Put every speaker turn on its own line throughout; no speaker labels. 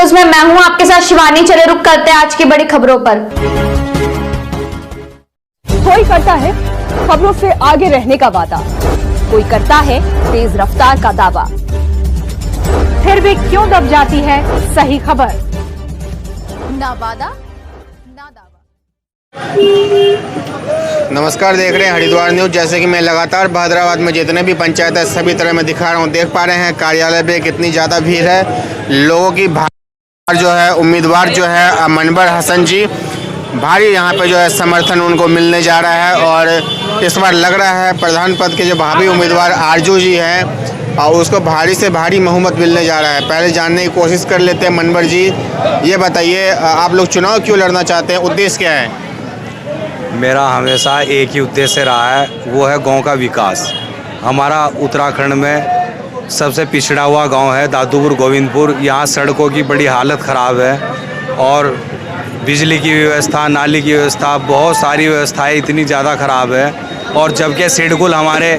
News में मैं हूं आपके साथ शिवानी। चले रुक करते हैं आज की बड़ी खबरों पर।
कोई करता है खबरों से आगे रहने का वादा, कोई करता है तेज रफ्तार का दावा, फिर भी क्यों दब जाती है सही खबर? ना वादा ना दावा।
नमस्कार, देख रहे हैं हरिद्वार न्यूज। जैसे कि मैं लगातार हैदराबाद में जितने भी पंचायत है सभी तरह मैं दिखा रहा हूँ। देख पा रहे हैं कार्यालय पे कितनी ज़्यादा भीड़ है। लोगों की भारी जो है उम्मीदवार जो है मनवर हसन जी, भारी यहाँ पे जो है समर्थन उनको मिलने जा रहा है। और इस बार लग रहा है प्रधान पद के जो भावी उम्मीदवार आरजू जी हैं और उसको भारी से भारी बहुमत मिलने जा रहा है। पहले जानने की कोशिश कर लेते हैं। मनवर जी, ये बताइए आप लोग चुनाव क्यों लड़ना चाहते हैं, उद्देश्य क्या है?
मेरा हमेशा एक ही उद्देश्य रहा है, वो है गांव का विकास। हमारा उत्तराखंड में सबसे पिछड़ा हुआ गांव है दादूपुर गोविंदपुर। यहाँ सड़कों की बड़ी हालत ख़राब है और बिजली की व्यवस्था, नाली की व्यवस्था, बहुत सारी व्यवस्थाएं इतनी ज़्यादा ख़राब है। और जबकि सिडकुल हमारे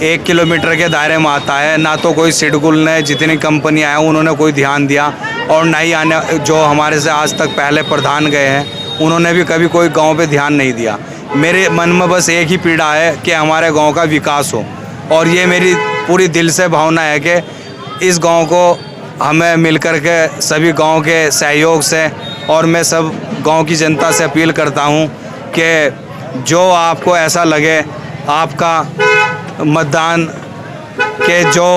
1 किलोमीटर के दायरे में आता है, ना तो कोई सिडकुल ने, जितनी कंपनियाँ हैं उन्होंने कोई ध्यान दिया, और ना ही आने जो हमारे से आज तक पहले प्रधान गए हैं उन्होंने भी कभी कोई गांव पे ध्यान नहीं दिया। मेरे मन में बस एक ही पीड़ा है कि हमारे गांव का विकास हो, और ये मेरी पूरी दिल से भावना है कि इस गांव को हमें मिलकर के सभी गांव के सहयोग से, और मैं सब गांव की जनता से अपील करता हूं कि जो आपको ऐसा लगे आपका मतदान के जो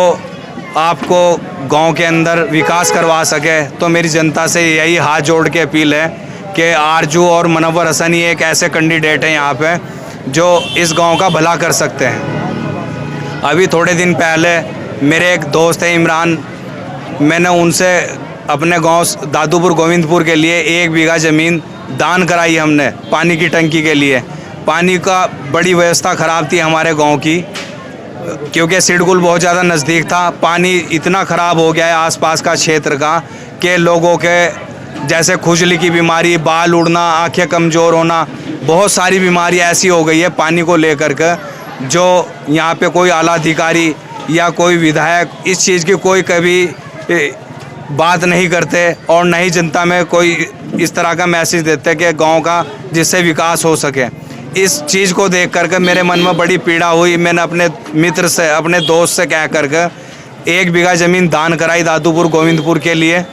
आपको गांव के अंदर विकास करवा सके, तो मेरी जनता से यही हाथ जोड़ के अपील है कि आरजू और मनवर हसन ही एक ऐसे कैंडिडेट हैं यहाँ पे जो इस गांव का भला कर सकते हैं। अभी थोड़े दिन पहले मेरे एक दोस्त है इमरान, मैंने उनसे अपने गांव दादूपुर गोविंदपुर के लिए 1 बीघा ज़मीन दान कराई हमने पानी की टंकी के लिए। पानी का बड़ी व्यवस्था ख़राब थी हमारे गांव की, क्योंकि सिडकुल बहुत ज़्यादा नज़दीक था। पानी इतना ख़राब हो गया है आसपास का क्षेत्र का कि लोगों के जैसे खुजली की बीमारी, बाल उड़ना, आंखें कमज़ोर होना, बहुत सारी बीमारी ऐसी हो गई है पानी को लेकर के, जो यहाँ पे कोई आला अधिकारी या कोई विधायक इस चीज़ की कोई कभी बात नहीं करते, और न ही जनता में कोई इस तरह का मैसेज देते कि गांव का जिससे विकास हो सके। इस चीज़ को देख करके मेरे मन में बड़ी पीड़ा हुई। मैंने अपने मित्र से, अपने दोस्त से कह करके 1 बीघा ज़मीन दान कराई दादूपुर गोविंदपुर के लिए,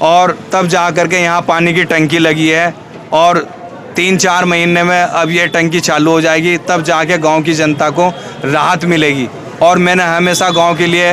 और तब जा कर के यहाँ पानी की टंकी लगी है, और 3-4 महीने में अब ये टंकी चालू हो जाएगी, तब जाके गांव की जनता को राहत मिलेगी। और मैंने हमेशा गांव के लिए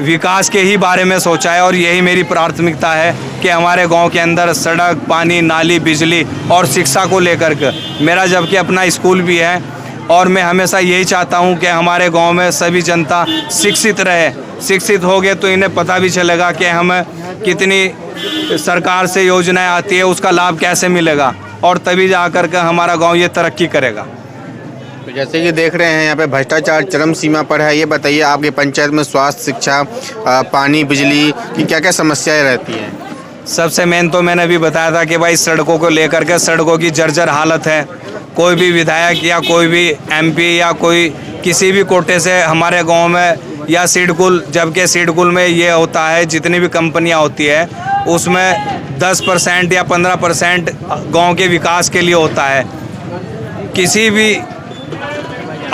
विकास के ही बारे में सोचा है, और यही मेरी प्राथमिकता है कि हमारे गांव के अंदर सड़क, पानी, नाली, बिजली और शिक्षा को लेकर के, मेरा जबकि अपना स्कूल भी है, और मैं हमेशा यही चाहता हूं कि हमारे गांव में सभी जनता शिक्षित रहे। शिक्षित हो गए तो इन्हें पता भी चलेगा कि हमें कितनी सरकार से योजनाएं आती है, उसका लाभ कैसे मिलेगा, और तभी जा कर के हमारा गांव ये तरक्की करेगा।
तो जैसे कि देख रहे हैं यहाँ पे भ्रष्टाचार चरम सीमा पर है। ये बताइए आपकी पंचायत में स्वास्थ्य, शिक्षा, पानी, बिजली की क्या क्या समस्याएं रहती हैं?
सबसे मेन तो मैंने अभी बताया था कि भाई सड़कों को लेकर के, सड़कों की जर्जर हालत है। कोई भी विधायक या कोई भी MP या कोई किसी भी कोटे से हमारे गांव में या सिडकुल, जबकि सिडकुल में ये होता है जितनी भी कंपनियां होती है उसमें 10% या 15% गांव के विकास के लिए होता है। किसी भी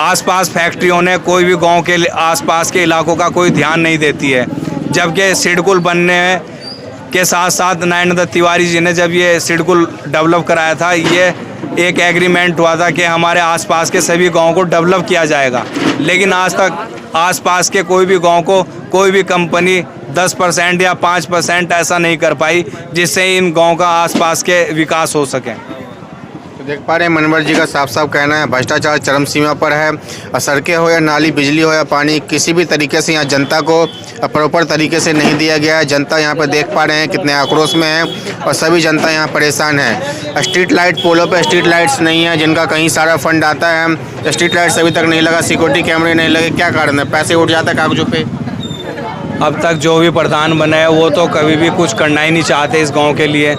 आसपास फैक्ट्रियों ने कोई भी गांव के आसपास के इलाकों का कोई ध्यान नहीं देती है। जबकि सिडकुल बनने के साथ साथ नरेंद्र दत्त तिवारी जी ने जब ये सिडकुल डेवलप कराया था, ये एक एग्रीमेंट हुआ था कि हमारे आसपास के सभी गांवों को डेवलप किया जाएगा, लेकिन आज तक आसपास के कोई भी गांव को कोई भी कंपनी 10% या 5% ऐसा नहीं कर पाई जिससे इन गांव का आसपास के विकास हो सके।
तो देख पा रहे हैं मनवर जी का साफ साफ कहना है भ्रष्टाचार चरम सीमा पर है। सड़कें हो या नाली, बिजली हो या पानी, किसी भी तरीके से यहाँ जनता को प्रॉपर तरीके से नहीं दिया गया है। जनता यहाँ पर देख पा रहे हैं कितने आक्रोश में है, और सभी जनता यहाँ परेशान है। स्ट्रीट लाइट, पोलों पे स्ट्रीट लाइट्स नहीं है जिनका कहीं सारा फंड आता है। स्ट्रीट लाइट्स अभी तक नहीं लगा, सिक्योरिटी कैमरे नहीं लगे। क्या कारण है? पैसे उठ जाते हैं कागजों पे।
अब तक जो भी प्रधान बने हैं वो तो कभी भी कुछ करना ही नहीं चाहते इस गांव के लिए,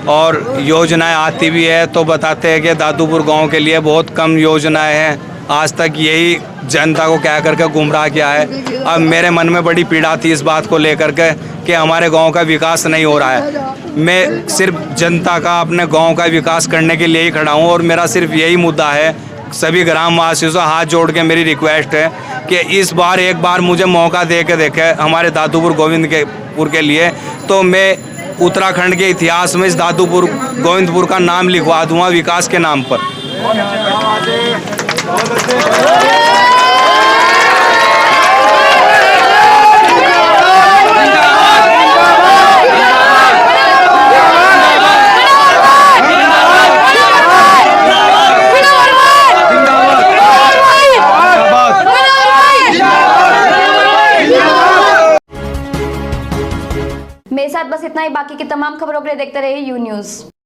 और योजनाएं आती भी है तो बताते हैं कि दादूपुर गांव के लिए बहुत कम योजनाएं हैं, आज तक यही जनता को कह करके गुमराह किया है। अब मेरे मन में बड़ी पीड़ा थी इस बात को लेकर के कि हमारे गांव का विकास नहीं हो रहा है। मैं सिर्फ जनता का, अपने गांव का विकास करने के लिए ही खड़ा हूं और मेरा सिर्फ यही मुद्दा है। सभी ग्रामवासियों से हाथ जोड़ के मेरी रिक्वेस्ट है कि इस बार एक बार मुझे मौका दे के देखे हमारे दादूपुर गोविंदपुर के लिए, तो मैं उत्तराखंड के इतिहास में इस दादूपुर गोविंदपुर का नाम लिखवा दूंगा विकास के नाम पर।
मेरे साथ बस इतना ही। बाकी की तमाम खबरों के लिए देखते रहिए यू न्यूज़।